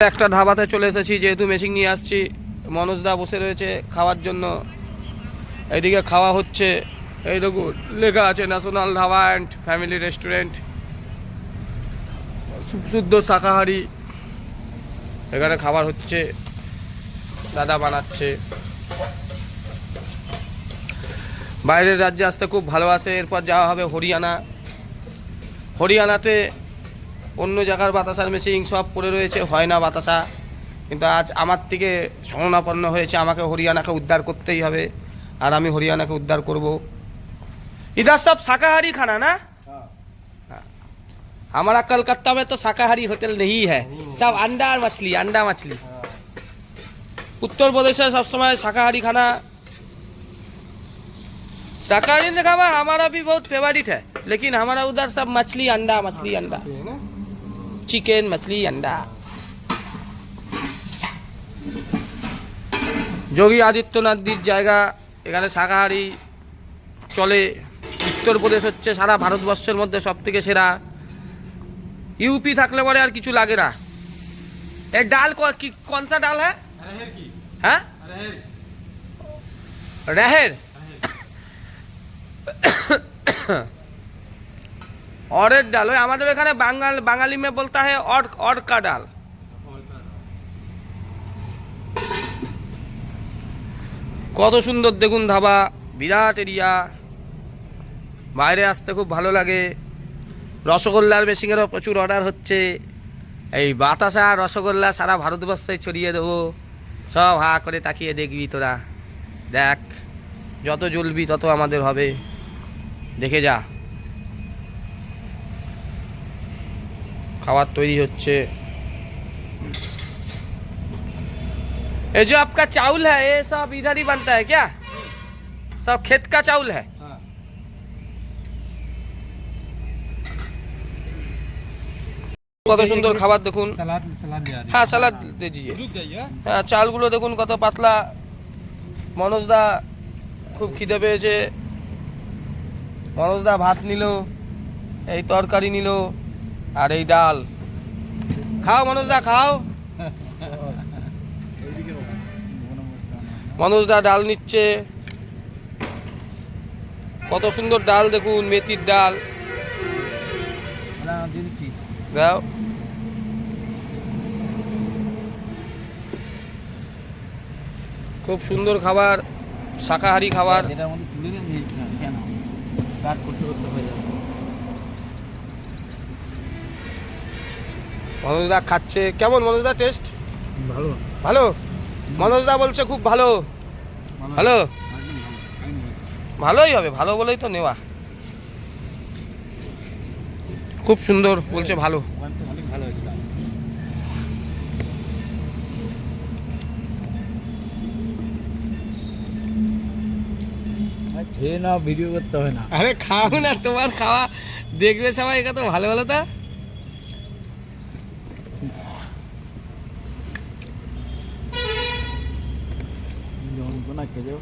একটা ধাবাতে চলে এসেছি, যেহেতু মেশিন নিয়ে আসছি। মনোজদা বসে রয়েছে খাওয়ার জন্য। এইদিকে খাওয়া হচ্ছে, এই দেখুন লেখা আছে national dhaba and family restaurant, শুদ্ধ শাকাহারি। এখানে খাবার হচ্ছে, দাদা বানাচ্ছে। বাইরের রাজ্যে আসতে খুব ভালোবাসে। এরপর যাওয়া হবে হরিয়ানা। হরিয়ানাতে অন্য জায়গার বাতাসার মেশিন সব পড়ে রয়েছে, হয় না বাতাসা। কিন্তু আজ আমার থেকে শরণাপন্ন হয়েছে, আমাকে হরিয়ানাকে উদ্ধার করতেই হবে। আর আমি হরিয়ানাকে উদ্ধার করব। इधर सब शाकाहारी खाना ना? हमारा कलकत्ता में तो शाकाहारी होटल नहीं है, सब अंडा और मछली, अंडा मछली। उत्तर प्रदेश में सब समय शाकाहारी खाना, शाकाहारी ने खाना हमारा भी बहुत फेवरेट है, लेकिन हमारा उधर सब मछली अंडा, मछली अंडा, चिकन मछली अंडा। যোগী আদিত্যনাথজির জায়গা, এখানে শাকাহারি চলে। উত্তরপ্রদেশ হচ্ছে সারা ভারতবর্ষের মধ্যে সব থেকে সেরা। यूपी থাকলে পরে আর কিছু লাগে না। এই ডাল कौन सा डाल है? रहेर की। हाँ, रहेर। অরের ডাল, ওই আমাদের এখানে বাঙালি में बोलता है और का डाल। কত সুন্দর দেখুন ধাবা, বিরাট এরিয়া। বাইরে আসতে খুব ভালো লাগে। রসগোল্লার মেশিনেরও প্রচুর অর্ডার হচ্ছে। এই বাতাসা রসগোল্লা সারা ভারতবর্ষে ছড়িয়ে দেবো। সব হা করে তাকিয়ে দেখবি তোরা। দেখ, যত জ্বলবি তত আমাদের হবে। দেখে যা। খাবার তৈরি হচ্ছে। ये जो आपका चावल है, ये सब इधर ही बनता है क्या? सब खेत का चावल है? কত সুন্দর খাবার দেখুন। হ্যাঁ, সালাদ দিজিয়ে। হ্যাঁ, চালগুলো দেখুন কত পাতলা। মনোজদা খুব খিদে পেয়েছে, মনোজদা ভাত নিল, এই তরকারি নিল, আর এই ডাল। খাও মনোজদা, খাও। মনোজদা ডাল নিচ্ছে। কত সুন্দর ডাল দেখুন, মেথির ডাল। দাও। খুব সুন্দর খাবার, শাকাহারি খাবার। মনোজদা খাচ্ছে। কেমন মনোজদা টেস্ট? ভালো ভালো। মনোজদা বলছে খুব ভালো। ভালো, ভালোই হবে, ভালো বলেই তো নেওয়া। খুব সুন্দর বলছে, ভালো। অনেক ভালো হয়েছিল। খেয়ে নাও, ভিডিও করতে হয় না। আরে খাও না, তোমার খাওয়া দেখবে সবাই, এটা তো ভালো ভালো। তা যন্ত্রণা খেলেও